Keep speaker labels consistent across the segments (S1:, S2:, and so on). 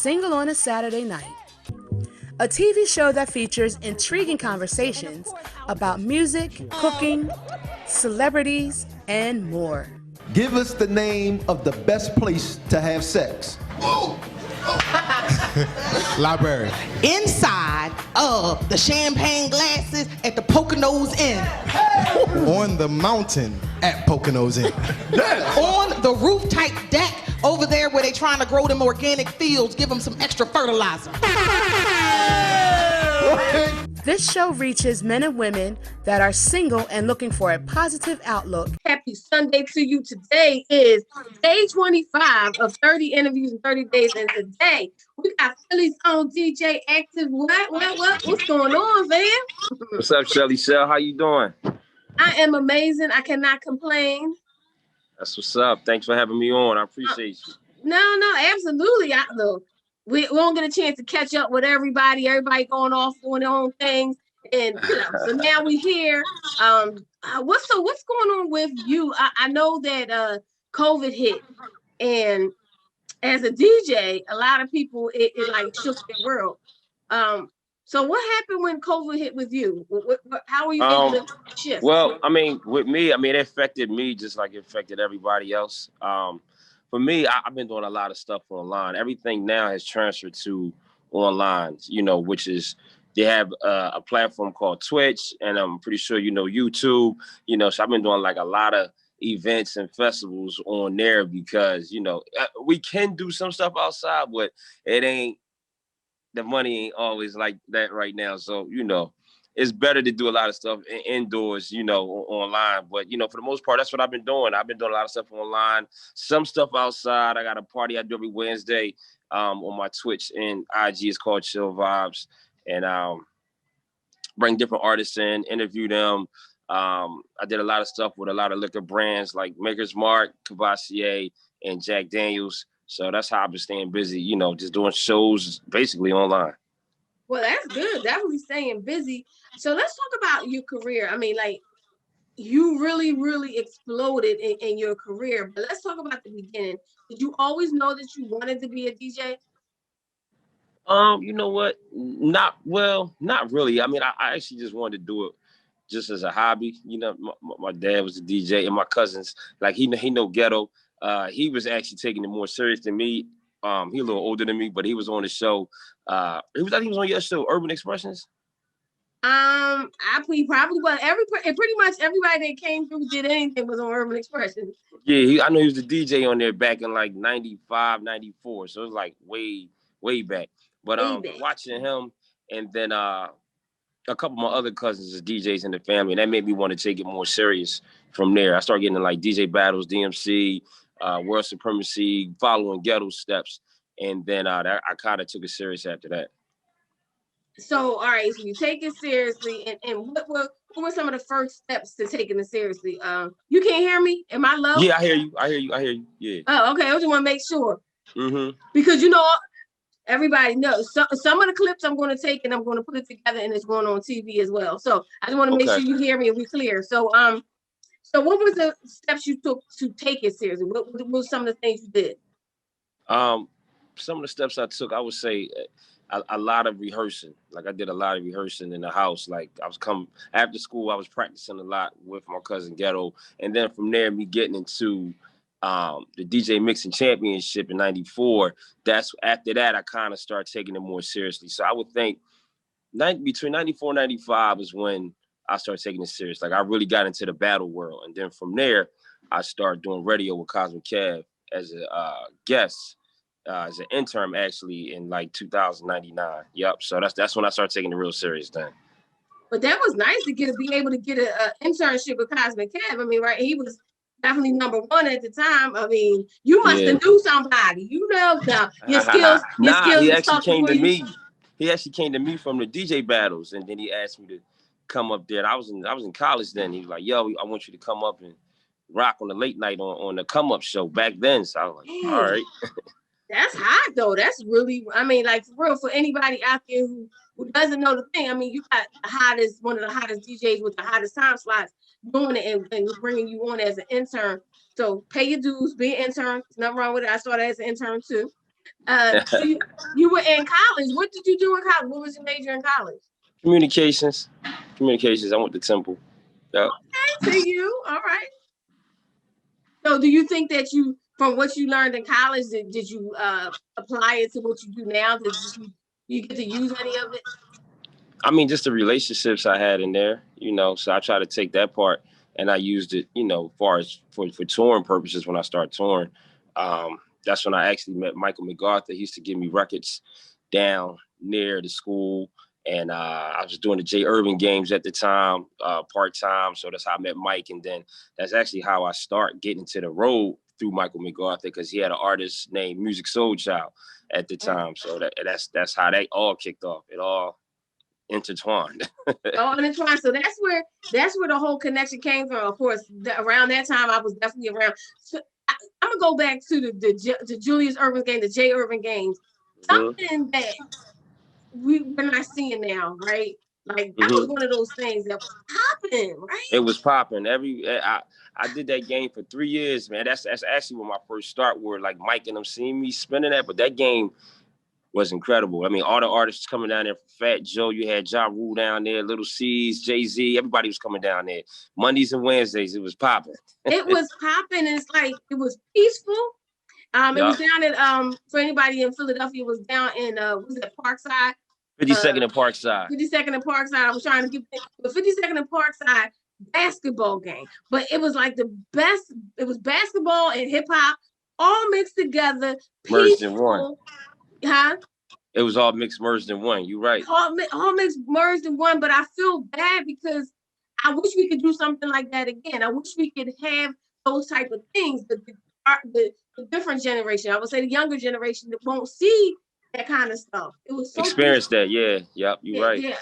S1: Single on a Saturday Night, a TV show that features intriguing conversations about music, cooking, celebrities, and more.
S2: Give us the name of the best place to have sex.
S3: Library.
S4: Inside of the champagne glasses at the Poconos Inn.
S3: On the mountain at Poconos Inn.
S2: Yes.
S4: On the roof type deck over there where they trying to grow them organic fields, give them some extra fertilizer.
S1: This show reaches men and women that are single and looking for a positive outlook.
S5: Happy Sunday to you. Today is day 25 of 30 interviews in 30 days. And today we got Philly's own DJ Aktive. What's going on, fam?
S6: What's up, Shelly Shell? How you doing?
S5: I am amazing. I cannot complain.
S6: That's what's up. Thanks for having me on. I appreciate you.
S5: No, absolutely. Look, we don't get a chance to catch up with everybody. Everybody going off doing their own things. And so now we here. What's going on with you? I know that COVID hit, and as a DJ, a lot of people it like shook their world. So what happened when COVID hit with you? How were you able to shift?
S6: Well, I mean, with me, it affected me just like it affected everybody else. For me, I've been doing a lot of stuff online. Everything now has transferred to online, which is they have a platform called Twitch, and I'm pretty sure YouTube. So I've been doing like a lot of events and festivals on there because we can do some stuff outside, but the money ain't always like that right now. So it's better to do a lot of stuff indoors, online. But, for the most part, that's what I've been doing. I've been doing a lot of stuff online, some stuff outside. I got a party I do every Wednesday on my Twitch and IG. It's called Chill Vibes. And bring different artists in, interview them. I did a lot of stuff with a lot of liquor brands like Maker's Mark, Cavassier, and Jack Daniels. So that's how I've been staying busy, just doing shows basically online.
S5: Well, that's good. Definitely staying busy. So let's talk about your career. You really, really exploded in your career. But let's talk about the beginning. Did you always know that you wanted to be a DJ?
S6: You know what? Not really. I actually just wanted to do it just as a hobby. My dad was a DJ, and my cousins, like he know ghetto. He was actually taking it more serious than me. He a little older than me, but he was on the show. I think he was on your show, Urban Expressions.
S5: He probably was. Pretty much everybody that came through did anything was on Urban Expressions.
S6: Yeah, I know he was the DJ on there back in like 95, 94. So it was like way back. But watching him, and then a couple of my other cousins is DJs in the family, and that made me want to take it more serious from there. I started getting into like DJ battles, DMC, World Supremacy, following ghetto steps. And then I kind of took it serious after that. So,
S5: all right, so you take it seriously. And what were some of the first steps to taking it seriously? You can't hear me? Am I low?
S6: Yeah, I hear you. Yeah.
S5: Oh, okay. I just want to make sure.
S6: Mm-hmm.
S5: Because, everybody knows. Some of the clips I'm going to take and I'm going to put it together and it's going on TV as well. So I just want to make sure you hear me and we're clear. So what was the steps you took to take it seriously? What were some of the things you did?
S6: Some of the steps I took, I would say a lot of rehearsing. Like I did a lot of rehearsing in the house. Like I was after school, I was practicing a lot with my cousin Ghetto. And then from there, me getting into the DJ Mixing Championship in 94. After that, I kind of started taking it more seriously. So I would think between 94 and 95 is when I started taking it serious. Like I really got into the battle world. And then from there, I started doing radio with Cosmic Kev as a guest, as an intern actually in like 2099. Yep. So that's when I started taking the real serious thing.
S5: But that was nice to be able to get an internship with Cosmic Kev. Right? He was definitely number one at the time. You must have knew somebody. Your skills.
S6: He actually came to me. He actually came to me from the DJ battles, and then he asked me to come up there. I was in college then. He was like, "Yo, I want you to come up and rock on the late night on the Come Up show back then." So I was like, "All right."
S5: That's hot though. That's really, like for real, for anybody out there who doesn't know the thing. You got one of the hottest DJs with the hottest time slots doing it and bringing you on as an intern. So pay your dues, be an intern. There's nothing wrong with it. I started as an intern too. You were in college. What did you do in college? What was your major in college?
S6: Communications. I went to Temple. Yep.
S5: Okay, to you. All right. So do you think that from what you learned in college, did you apply it to what you do now? Did you get to use any of it?
S6: I mean, just the relationships I had in there, so I try to take that part and I used it, as far as for touring purposes when I start touring. That's when I actually met Michael McArthur. He used to give me records down near the school. And I was doing the J Urban games at the time, part-time. So that's how I met Mike. And then that's actually how I start getting to the road through Michael McArthur, because he had an artist named Music Soul Child at the time. So that's how they all kicked off. It all intertwined.
S5: Oh, intertwined. So that's where the whole connection came from. Of course, around that time, I was definitely around. So I'm gonna go back to the Julius Urban game, the J Urban games. Something that we're not seeing now, right? Like that was one of those things that was popping, right? It was popping.
S6: I did that game for 3 years, man. That's actually when my first start were, like Mike and them seeing me spinning that, but that game was incredible. I mean, all the artists coming down there, Fat Joe, you had Ja Rule down there, Little C's, Jay-Z, everybody was coming down there. Mondays and Wednesdays, it was popping.
S5: It was popping, and it's like, it was peaceful. It was down at, for anybody in Philadelphia, it was down in, was it Parkside?
S6: 52nd and Parkside.
S5: 52nd and Parkside. I was trying to get the 52nd and Parkside basketball game, but it was like the best. It was basketball and hip hop all mixed together,
S6: merged in one.
S5: Huh?
S6: It was all mixed, merged in one. You're right.
S5: All mixed, merged in one. But I feel bad because I wish we could do something like that again. I wish we could have those type of things. The different generation, I would say the younger generation, that won't see that kind of stuff. It was so
S6: experience that, yeah. Yep, you're right.
S5: Yeah.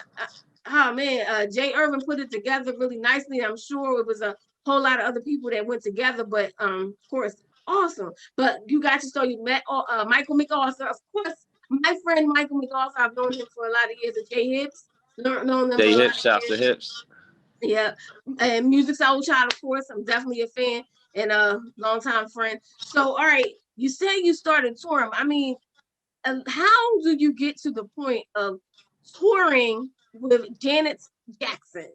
S5: Oh man, Jay Irvin put it together really nicely. I'm sure it was a whole lot of other people that went together, but of course, awesome. But you got to show you met Michael McArthur, of course. My friend Michael McArthur, I've known him for a lot of years. At J Hips, known them.
S6: J Hips, shouts to Hips.
S5: Yeah, and Music Soul Child, of course. I'm definitely a fan and a longtime friend. So, all right, you say you started touring. I mean, how do you get to the point of touring with Janet Jackson?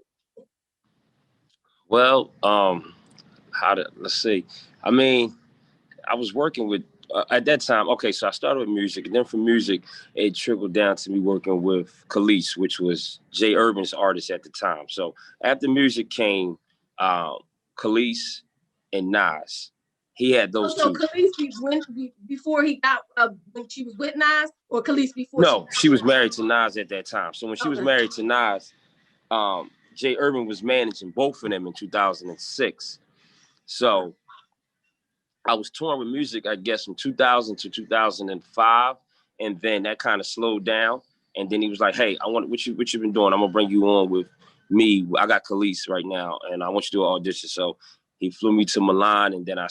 S6: Well, let's see. I mean, I was working with at that time. Okay, so I started with music, and then from music, it trickled down to me working with Khalees, which was Jay Urban's artist at the time. So after music came Khalees and Nas. He had those two.
S5: So Khalees before he got when she was with Nas, or Khalees before?
S6: No, she was married to Nas at that time. So when she was married to Nas, Jay Urban was managing both of them in 2006. So I was touring with music, I guess, from 2000 to 2005, and then that kind of slowed down. And then he was like, "Hey, I want what you've been doing. I'm gonna bring you on with me. I got Khalees right now, and I want you to do an audition." So he flew me to Milan, and then I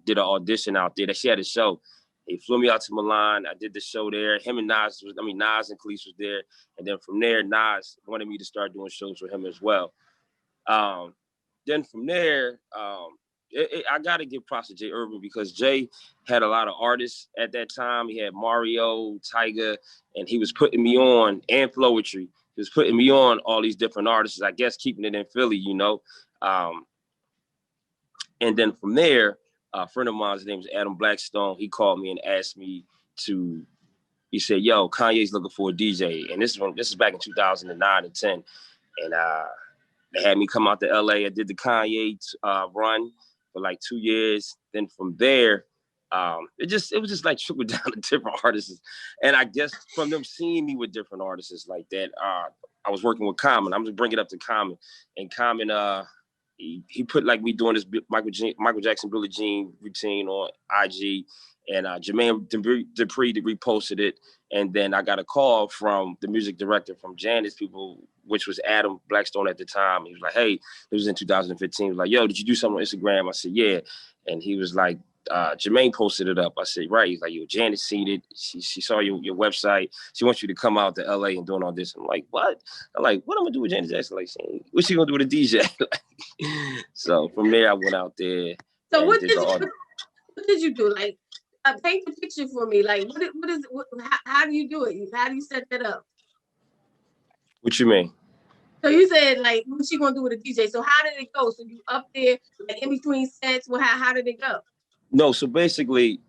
S6: did an audition out there. She had a show. He flew me out to Milan. I did the show there. Nas and Khalees was there. And then from there, Nas wanted me to start doing shows with him as well. Then from there, I got to give props to Jay Urban, because Jay had a lot of artists at that time. He had Mario, Tyga, and he was putting me on, and Flowetry. He was putting me on all these different artists, I guess keeping it in Philly, you know. And then from there, a friend of mine, his name is Adam Blackstone, he called me and asked me to, he said, "Yo, Kanye's looking for a DJ." And this is back in 2009 and 10. And they had me come out to LA. I did the Kanye run for like 2 years. Then from there, it was just like trickled down to different artists. And I guess from them seeing me with different artists like that, I was working with Common. I'm just bringing it up to Common. And Common, he put like me doing this Michael Jackson, Billie Jean routine on IG, and Jermaine Dupri reposted it. And then I got a call from the music director from Janet's people, which was Adam Blackstone at the time. He was like, "Hey," it was in 2015. He was like, "Yo, did you do something on Instagram?" I said, "Yeah." And he was like, Jermaine posted it up. I said, "Right." He's like, "Yo, Janet seen it. She saw your website. She wants you to come out to LA and doing all this." I'm like, "What?" I'm like, "What am I gonna do with Janet Jackson?" Like, what's she gonna do with a DJ? So from there, I went out there.
S5: So what did you do? Like, paint the picture for me. Like, how do you do it? How do you set that up?
S6: What you mean?
S5: So you said, like, what's she gonna do with a DJ? So how did it go? So you up there, like in between sets? Well, how did it go?
S6: No, so basically,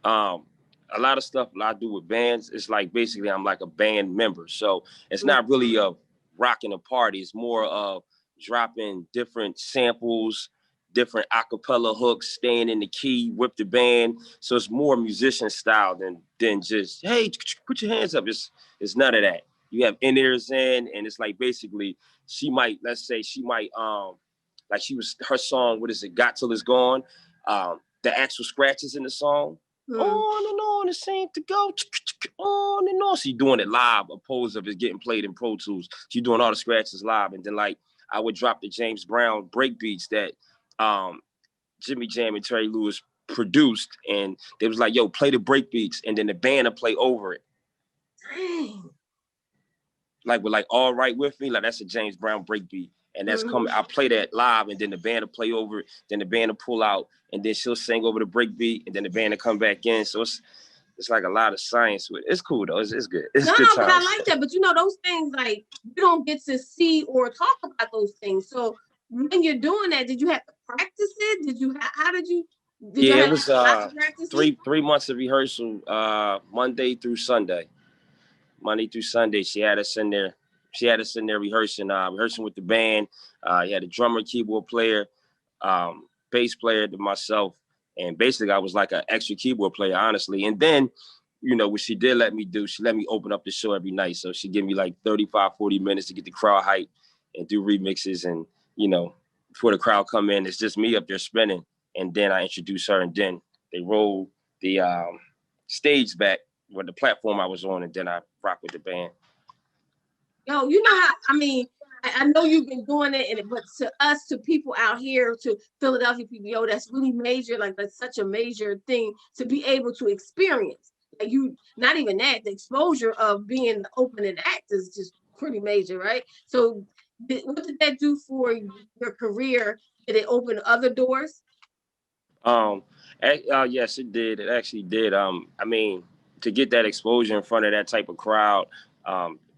S6: a lot of stuff I do with bands, it's like basically I'm like a band member. So it's not really a rocking a party. It's more of dropping different samples, different acapella hooks, staying in the key with the band. So it's more musician style than just, hey, put your hands up. It's none of that. You have in-ears in, and it's like basically let's say she might like her song, what is it, Got Till It's Gone? The actual scratches in the song. On and on, it seems to go on and on. She's doing it live, opposed of it getting played in Pro Tools. She's doing all the scratches live. And then like I would drop the James Brown break beats that Jimmy Jam and Terry Lewis produced. And they was like, yo, play the break beats. And then the band will play over it.
S5: Dang.
S6: Like with like All Right With Me, like that's a James Brown break beat. And that's coming, I play that live, and then the band will play over it, then the band will pull out, and then she'll sing over the break beat, and then the band will come back in. So it's like a lot of science with it. It's cool though. It's good. It's good times.
S5: But I like that. But you know, those things, like, you don't get to see or talk about those things. So when you're doing that, did you have to practice it? How did you
S6: it was 3 months of rehearsal, Monday through Sunday. Monday through Sunday, she had us in there. She had us in there rehearsing with the band. You had a drummer, keyboard player, bass player, to myself. And basically, I was like an extra keyboard player, honestly. And then, you know, what she did let me do, she let me open up the show every night. So she gave me like 35, 40 minutes to get the crowd hype and do remixes. And, you know, before the crowd come in, it's just me up there spinning. And then I introduce her, and then they roll the stage back with the platform I was on, and then I rock with the band.
S5: Yo, you know how, I mean, I know you've been doing it, but to us, to people out here, to Philadelphia people, yo, that's really major. Like, that's such a major thing to be able to experience. Like, you, not even that, the exposure of being opening act is just pretty major, right? So what did that do for your career? Did it open other doors?
S6: Yes, it did. It actually did. I mean, to get that exposure in front of that type of crowd,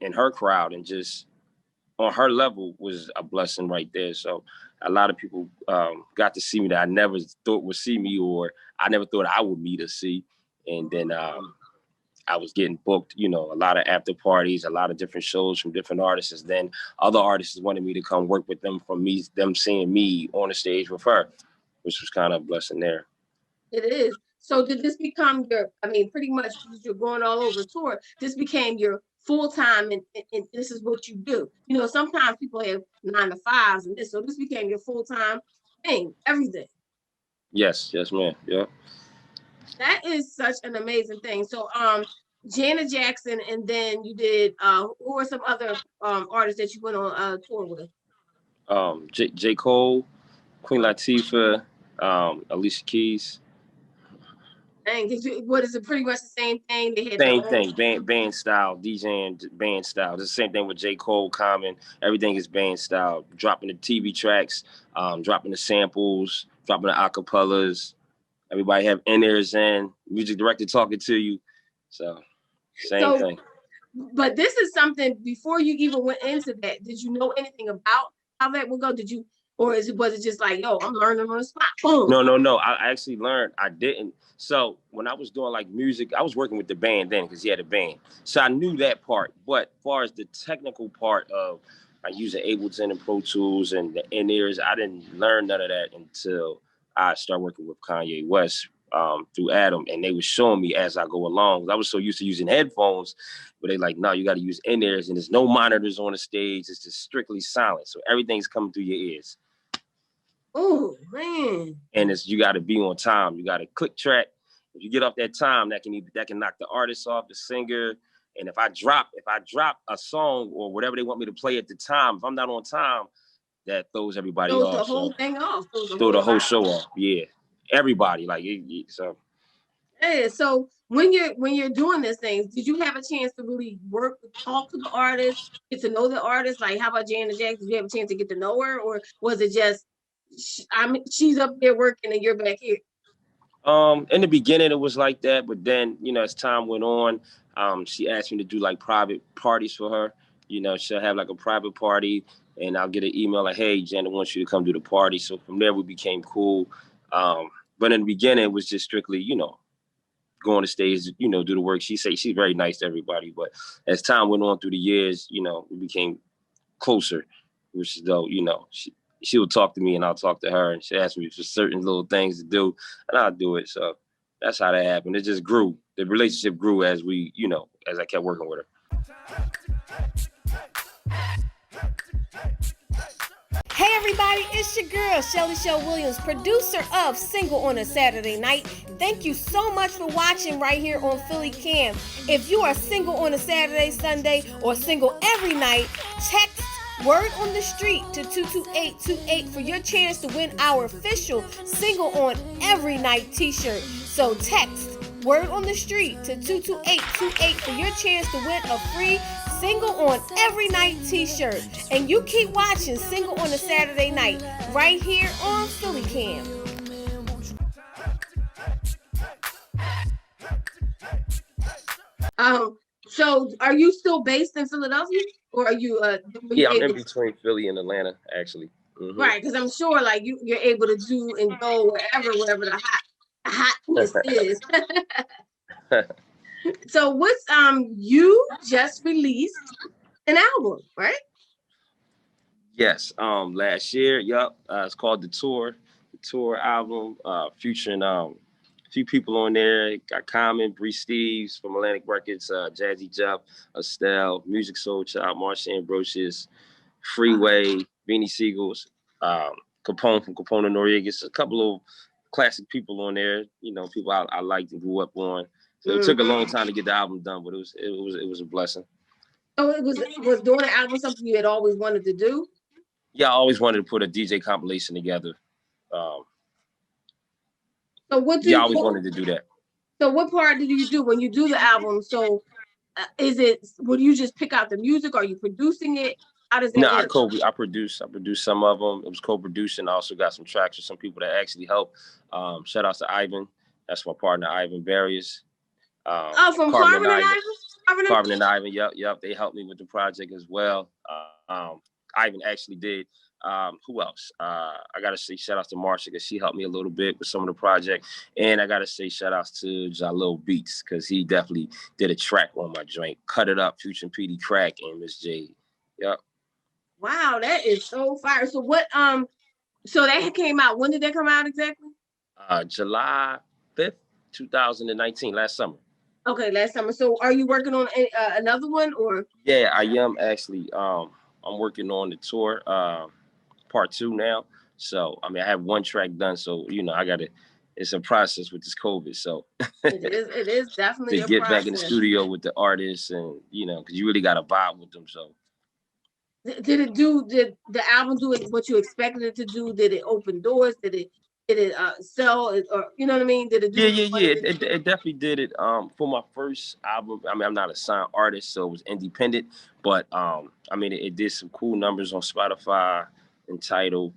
S6: in her crowd, and just on her level, was a blessing right there. So a lot of people got to see me that I never thought would see me, or I never thought I would meet or see. And then I was getting booked, you know, a lot of after parties, a lot of different shows from different artists. Then other artists wanted me to come work with them, them seeing me on the stage with her, which was kind of a blessing there.
S5: It is. So did this become your, I mean, pretty much you're going all over tour, this became your full-time, and this is what you do. You know, sometimes people have 9 to 5s and this, so this became your full-time thing, everything.
S6: Yes, ma'am. Yeah.
S5: That is such an amazing thing. So Janet Jackson, and then you did who are some other artists that you went on tour with?
S6: J. Cole, Queen Latifah, Alicia Keys.
S5: Dang, what is it, pretty much the same thing? They had
S6: same thing, band style, DJing band style. It's the same thing with J. Cole, Common. Everything is band style. Dropping the TV tracks, dropping the samples, dropping the acapellas. Everybody have in-ears in, music director talking to you. So, same thing.
S5: But this is something, before you even went into that, did you know anything about how that would go? Did you, or was it just like, yo, I'm learning on the spot? Boom.
S6: No. I actually learned. I didn't. So when I was doing like music, I was working with the band then, because he had a band. So I knew that part. But as far as the technical part of like using Ableton and Pro Tools and the in-ears, I didn't learn none of that until I started working with Kanye West through Adam. And they were showing me as I go along. I was so used to using headphones, but they like, no, you got to use in-ears, and there's no monitors on the stage. It's just strictly silent. So everything's coming through your ears.
S5: Oh, man.
S6: And you got to be on time. You got to click track. If you get off that time, that can knock the artist off, the singer. And if I drop a song or whatever they want me to play at the time, if I'm not on time, that throws everybody off.
S5: Throws the whole thing off.
S6: Throw the whole show off. Yeah. Everybody. Like, so.
S5: Hey, so when you're doing these things, did you have a chance to really talk to the artist, get to know the artist? Like, how about Janet Jackson? Did you have a chance to get to know her, or was it just she's up there working and you're back here?
S6: In the beginning, it was like that, but then, you know, as time went on, she asked me to do like private parties for her. You know, she'll have like a private party, and I'll get an email like, "Hey, Janet wants you to come do the party." So from there, we became cool. But in the beginning, it was just strictly, you know, go on the stage, you know, do the work. She's very nice to everybody, but as time went on through the years, you know, we became closer, which is though, you know, she would talk to me and I'll talk to her, and she asked me for certain little things to do and I'll do it. So that's how that happened. It just grew. The relationship grew as we, you know, as I kept working with her.
S7: Hey everybody, it's your girl, Shelly Shell Williams, producer of Single on a Saturday Night. Thank you so much for watching right here on Philly Cam. If you are single on a Saturday, Sunday, or single every night, text Word on the Street to 22828 for your chance to win our official Single on Every Night t-shirt. So text Word on the Street to 22828 for your chance to win a free Single on Every Night t-shirt. And you keep watching Single on a Saturday Night right here on Philly Cam.
S5: So are you still based in Philadelphia, or are you
S6: yeah, I'm in between Philly and Atlanta, actually. Mm-hmm.
S5: Right, because I'm sure like you're able to do and go wherever the hotness is. So what's you just released an album, right?
S6: Yes, last year. Yup. It's called The Tour album, featuring a few people on there. Got Common, Bri-Steves from Atlantic Records, Jazzy Jeff, Estelle, Music Soul Child, Marsha Ambrosius, Freeway, Beanie Sigel, Capone from Capone Noriega's, a couple of classic people on there. You know, people I liked and grew up on. So it took a long time to get the album done, but it was a blessing.
S5: Oh, it was doing an album something you had always wanted to do?
S6: Yeah, I always wanted to put a DJ compilation together.
S5: So what
S6: I always wanted to do that.
S5: So what part do you do when you do the album? So would you just pick out the music? Are you producing it? How does that work?
S6: No, I produced some of them. It was co-producing. I also got some tracks with some people that actually helped. Shout out to Ivan. That's my partner, Ivan Barrios.
S5: From Carvin and Ivan?
S6: Carvin and Ivan, yep. They helped me with the project as well. Ivan actually did. Who else? I gotta say shout out to Marsha because she helped me a little bit with some of the project. And I gotta say shout outs to Jalil Beats because he definitely did a track on my joint. Cut It Up, featuring PD Crack and Miss J. Yep.
S5: Wow, that is so fire. So what so that came out. When did that come out exactly?
S6: July 5th, 2019, last summer.
S5: Okay, last summer. So are you working on another one or?
S6: Yeah, I am actually. I'm working on the tour part 2 now. So I mean, I have one track done. So you know, it's a process with this COVID. So
S5: it is definitely
S6: to get back in the studio with the artists, and you know, because you really got to vibe with them. So
S5: did the album do what you expected it to do? Did it open doors? Did it sell it, or you know what I mean? Did it do
S6: it definitely did it. For my first album, I mean, I'm not a signed artist, so it was independent, but I mean, it did some cool numbers on Spotify and Tidal.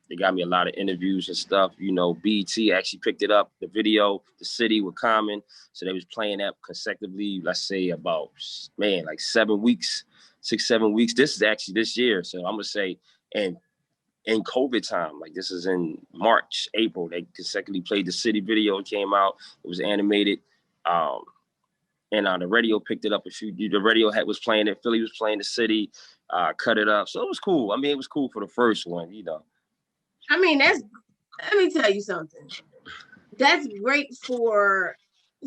S6: They got me a lot of interviews and stuff. You know, BET actually picked it up, the video, The City with Common. So they was playing that consecutively, let's say about, like 7 weeks, 6-7 weeks. This is actually this year. So I'm gonna say, and in COVID time, like this is in March, April, they consecutively played The City video. It came out, it was animated. And the radio picked it up. The radio was playing it, Philly was playing The City, Cut It Up. So it was cool. I mean, it was cool for the first one, you know.
S5: I mean, let me tell you something. That's great for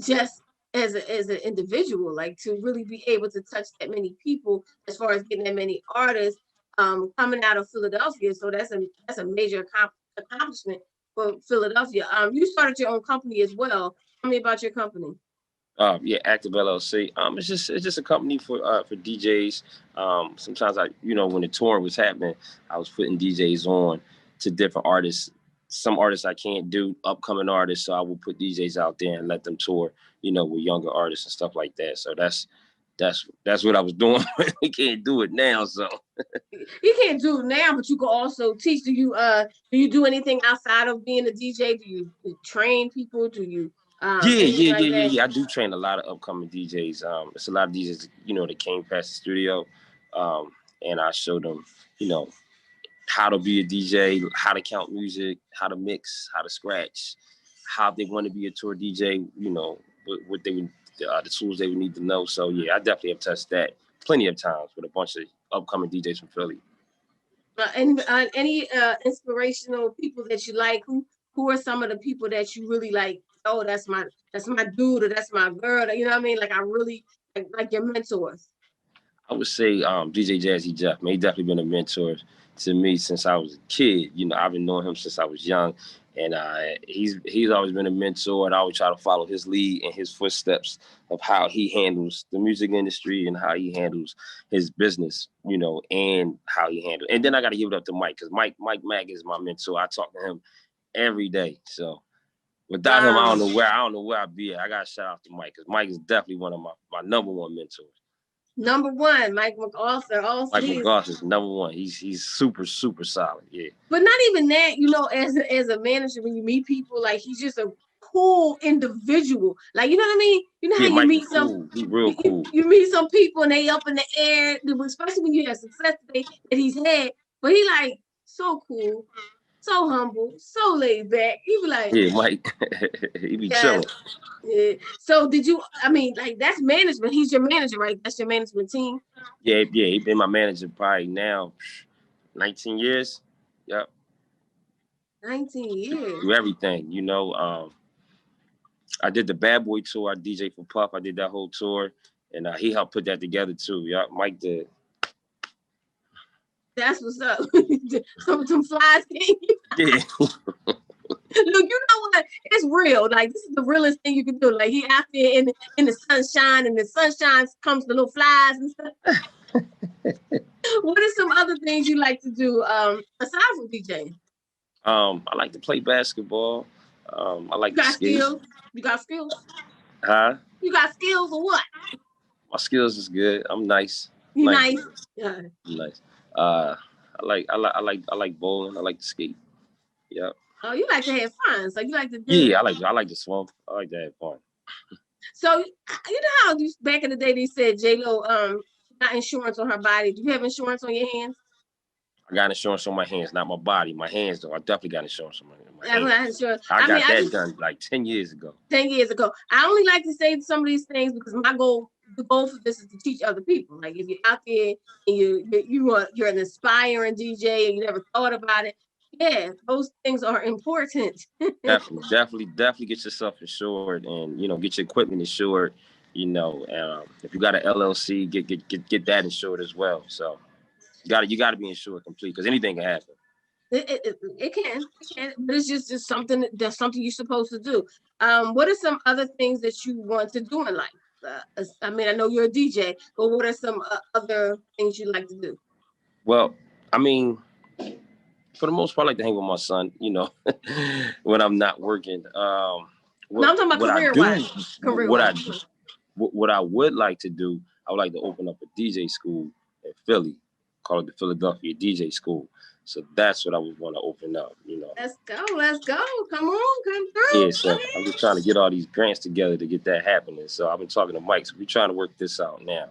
S5: just as an individual, like to really be able to touch that many people as far as getting that many artists coming out of Philadelphia. So that's a major accomplishment for Philadelphia. You started your own company as well. Tell me about your company.
S6: Yeah, Aktive LLC. It's just a company for DJs. Sometimes when the touring was happening, I was putting DJs on to different artists. Some artists I can't do, upcoming artists, so I will put DJs out there and let them tour, with younger artists and stuff like that. So that's that's what I was doing. We can't do it now, so
S5: you can't do it now, but you can also teach. Do you do anything outside of being a DJ? Do you train people? Do you
S6: yeah. I do train a lot of upcoming DJs. It's a lot of DJs, that came past the studio, and I showed them, how to be a DJ, how to count music, how to mix, how to scratch, how they want to be a tour DJ, what they would, the tools they would need to know. So yeah, I definitely have touched that plenty of times with a bunch of upcoming DJs from Philly.
S5: And any inspirational people that you like? Who are some of the people that you really like? Oh, that's my dude, or that's my girl. You know what I mean? Like I really like your mentors.
S6: I would say DJ Jazzy Jeff. Man, he definitely been a mentor to me since I was a kid. I've been knowing him since I was young, and he's always been a mentor, and I always try to follow his lead and his footsteps of how he handles the music industry and how he handles his business, and how he handles. And then I got to give it up to Mike, because Mike Mack is my mentor. I talk to him every day. So without him, I don't know where I'd be at. I got to shout out to Mike, because Mike is definitely one of my number one mentors.
S5: Number one, Mike McArthur.
S6: Mike McArthur is number one. He's super, super solid. Yeah.
S5: But not even that, as a manager, when you meet people, like he's just a cool individual. Like, you know what I mean? You know how
S6: Mike
S5: you meet some,
S6: he's real cool.
S5: You meet some people and they up in the air, especially when you have success that he's had. But he like so cool, so humble, so laid back. He be like,
S6: yeah, Mike, he be chilling.
S5: Yeah. So that's management. He's your manager, right? That's your management team.
S6: Yeah. He been my manager probably now 19 years. Yep.
S5: 19 years.
S6: Do everything, I did the Bad Boy tour. I DJ for Puff. I did that whole tour, and he helped put that together too. Yeah, Mike did.
S5: That's what's up. some flies came.
S6: Yeah.
S5: Look, you know what? It's real. Like, this is the realest thing you can do. Like, he out there in the sunshine, and the sunshine comes the little flies and stuff. What are some other things you like to do aside from DJing?
S6: I like to play basketball. I like to skate.
S5: Skills? You got skills?
S6: Huh?
S5: You got skills or what?
S6: My skills is good. I'm nice.
S5: You nice? Yeah.
S6: I'm nice. I like bowling. I like to skate. Yeah.
S5: Oh, you like to have fun. So you like to do.
S6: Yeah, I like to swim. I like to have fun.
S5: So you know how back in the day they said J-Lo got insurance on her body. Do you have insurance on your hands?
S6: I got insurance on my hands, not my body. My hands, though. I definitely got insurance on my hands. I got that done like 10 years ago.
S5: 10 years ago. I only like to say some of these things because the goal for this is to teach other people. Like, if you're out there and you're an aspiring DJ and you never thought about it, yeah, those things are important.
S6: definitely get yourself insured, and get your equipment insured. If you got an LLC, get that insured as well. So you got to be insured complete, because anything can happen.
S5: It can, but it's just something you're supposed to do. What are some other things that you want to do in life? I know you're a DJ, but what are some other things you like to do?
S6: Well, for the most part, I like to hang with my son, when I'm not working.
S5: I'm talking about career-wise.
S6: What I would like to do, I would like to open up a DJ school in Philly, call it the Philadelphia DJ School. So that's what I would want to open up,
S5: Let's go. Come through.
S6: Yeah, so I'm just trying to get all these grants together to get that happening. So I've been talking to Mike, so we're trying to work this out now.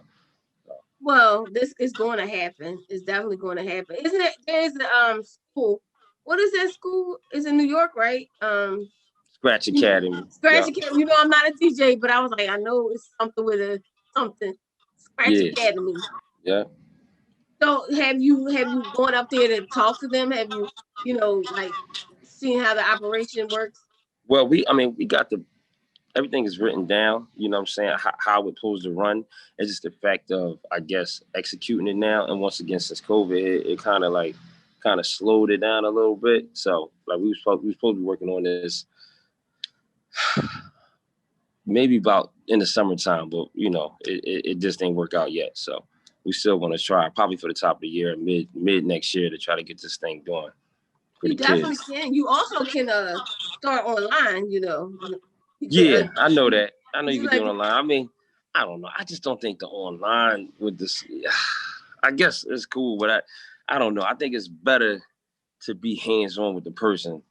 S5: Well, this is going to happen. It's definitely going to happen. Isn't it? There's a school. What is that school? It's in New York, right?
S6: Scratch Academy.
S5: Academy. I'm not a DJ, but I was like, I know it's something with something. Scratch Academy.
S6: Yeah.
S5: So have you gone up there to talk to them? Have you, seen how the operation works?
S6: Well, we got everything is written down, what I'm saying, how it's supposed to run. It's just the fact of, I guess, executing it now. And once again, since COVID, it kind of slowed it down a little bit. So like we were supposed to be working on this maybe about in the summertime, but it just didn't work out yet. So we still want to try, probably for the top of the year, mid next year, to try to get this thing going.
S5: You definitely can. You also can start online,
S6: Yeah, I know that. I know you can do it online. I don't know. I just don't think the online with this, I guess it's cool, but I don't know. I think it's better to be hands-on with the person.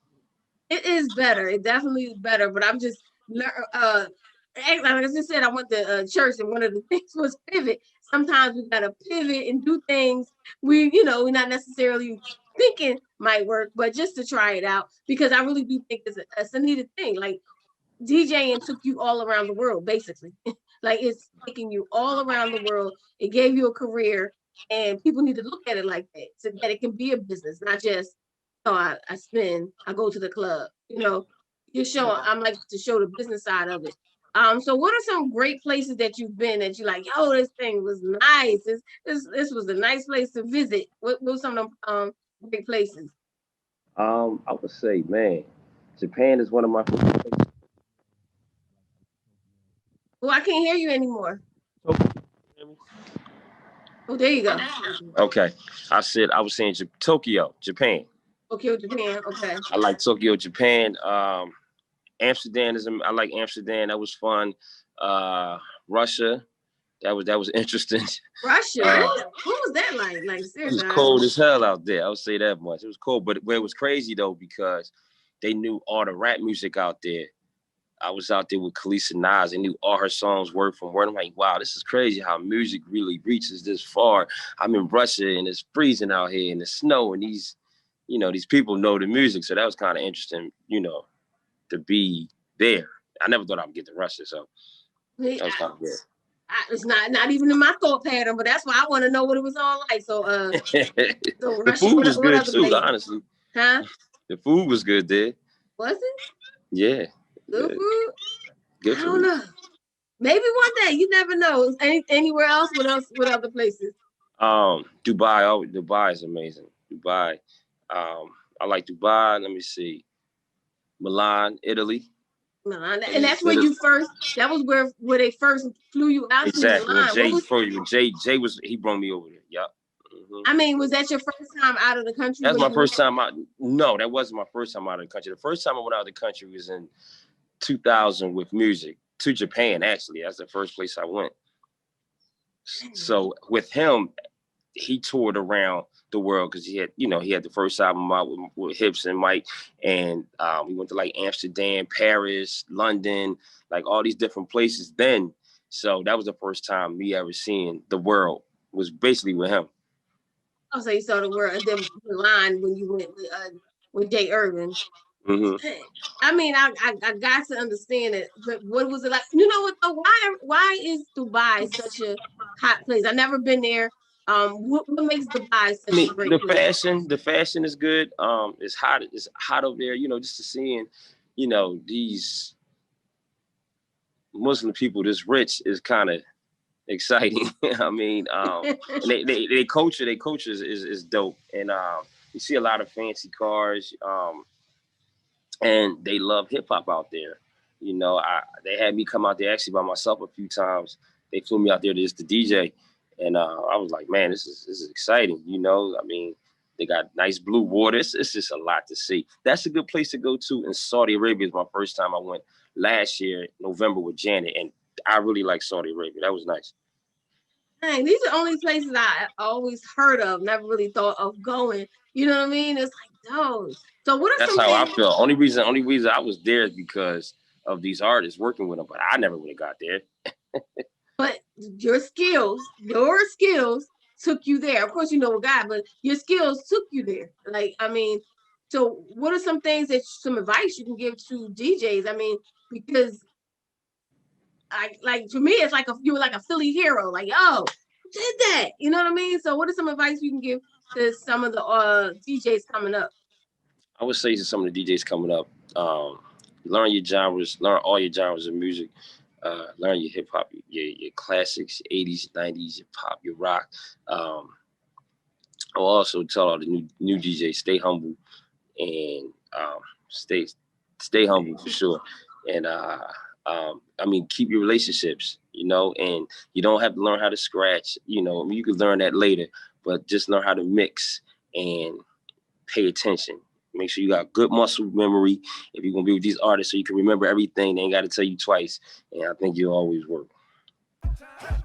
S5: It is better. It definitely is better, but I'm just, like I just said, I went to church, and one of the things was pivot. Sometimes we got to pivot and do things we're not necessarily thinking might work, but just to try it out, because I really do think it's a needed thing. Like, DJing took you all around the world, basically. Like, it's taking you all around the world. It gave you a career, and people need to look at it like that, so that it can be a business, not just, I spin, I go to the club. You're showing. I'm like to show the business side of it. So what are some great places that you've been that you're like, yo, this thing was nice. This was a nice place to visit. What were some of them great places?
S6: I would say, man, Japan is one of my favorite places.
S5: Well, I can't hear you anymore. Oh, there you go.
S6: Okay. I was saying Tokyo, Japan.
S5: Tokyo, Japan. Okay.
S6: I like Tokyo, Japan. Amsterdam I like Amsterdam. That was fun. Russia. That was interesting.
S5: Russia. What was that like? Like, seriously.
S6: It was cold as hell out there. I would say that much. It was cold, but it was crazy though, because they knew all the rap music out there. I was out there with Khaleesi Nas. They knew all her songs word from word. I'm like, wow, this is crazy how music really reaches this far. I'm in Russia and it's freezing out here and it's snow, and these people know the music. So that was kind of interesting, to be there. I never thought I would get to Russia, so that was kind of good.
S5: It's not even in my thought pattern, but that's why I want to know what it was all like. So, so
S6: the food was good too, places? Honestly.
S5: Huh?
S6: The food was good there.
S5: Was it?
S6: Yeah.
S5: Good food?
S6: Good
S5: I don't know. Maybe one day. You never know. Anywhere else? What else? What other places?
S6: Dubai. Oh, Dubai is amazing. Dubai. I like Dubai. Let me see. Milan, Italy.
S5: Milan. And that's where you first. That was where they first flew you out to Milan.
S6: Jay was he brought me over there. Yep. Mm-hmm.
S5: I mean, was that your first time out of the country?
S6: That's my first time out. No, that wasn't my first time out of the country. The first time I went out of the country was in 2000 with music to Japan. Actually, that's the first place I went. So with him, he toured around the world because he had the first album out with Hips and Mike, and we went to like Amsterdam, Paris, London, like all these different places then. So that was the first time me ever seeing the world, was basically with him.
S5: Oh, so you saw the world, and then Milan when you went with Jay Irvin.
S6: Mm-hmm.
S5: I mean, I got to understand it, but what was it like? You know what though? Why is Dubai such a hot place? I've never been there. What makes Dubai such a great place?
S6: The fashion is good. It's hot over there. Just to seeing, these Muslim people this rich is kind of exciting. I mean, they culture is dope, and you see a lot of fancy cars. And they love hip hop out there. They had me come out there actually by myself a few times. They flew me out there just to DJ, and I was like, man, this is exciting. I mean, they got nice blue water. It's just a lot to see. That's a good place to go to. In Saudi Arabia is my first time. I went last year, November, with Janet, and I really like Saudi Arabia. That was nice.
S5: Dang, these are only places I always heard of, never really thought of going. You know what I mean? It's like, no. So what are
S6: That's how I feel. Only reason I was there is because of these artists working with them, but I never would have got there.
S5: But your skills took you there. Of course, you know a guy, but your skills took you there. Like, I mean, so what are some some advice you can give to DJs? I mean, because like for me, it's like you were like a Philly hero. Like, yo, did that? You know what I mean? So what are some advice you can give to some of the DJs coming up?
S6: I would say to some of the DJs coming up, learn your genres, learn all your genres of music, learn your hip hop, your classics, 80s, 90s, your pop, your rock. I'll also tell all the new DJs, stay humble and stay humble for sure. And I mean, keep your relationships, and you don't have to learn how to scratch, I mean, you can learn that later, but just learn how to mix and pay attention. Make sure you got good muscle memory if you're going to be with these artists so you can remember everything. They ain't got to tell you twice. And I think you'll always work.
S8: time.